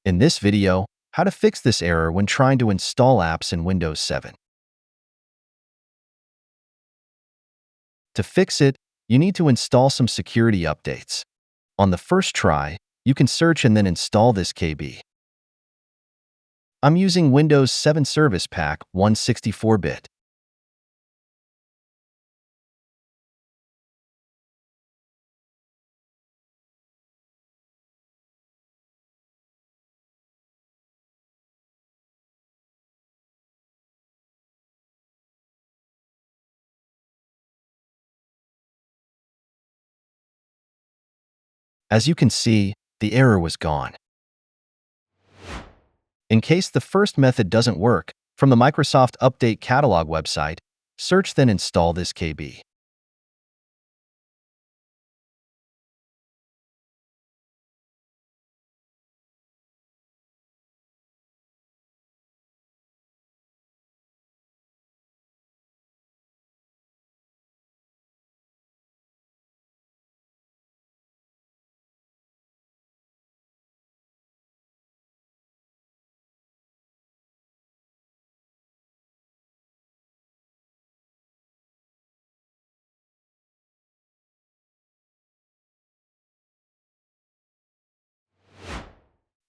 In this video, how to fix this error when trying to install apps in Windows 7. To fix it, you need to install some security updates. On the first try, you can search and then install this KB. I'm using Windows 7 Service Pack 164-bit. As you can see, the error was gone. In case the first method doesn't work, from the Microsoft Update Catalog website, search then install this KB.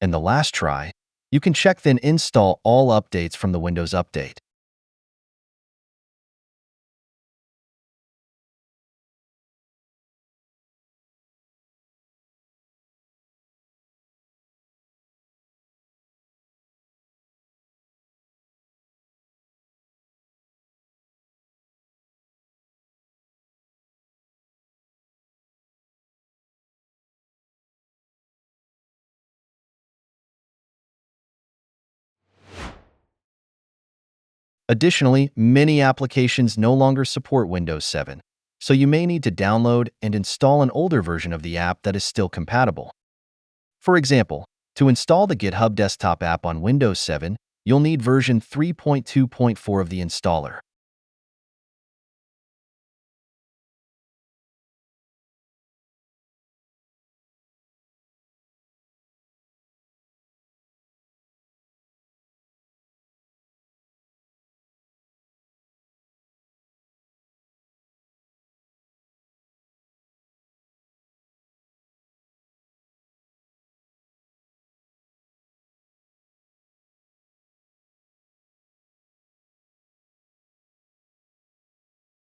In the last try, you can check then install all updates from the Windows Update. Additionally, many applications no longer support Windows 7, so you may need to download and install an older version of the app that is still compatible. For example, to install the GitHub desktop app on Windows 7, you'll need version 3.2.4 of the installer.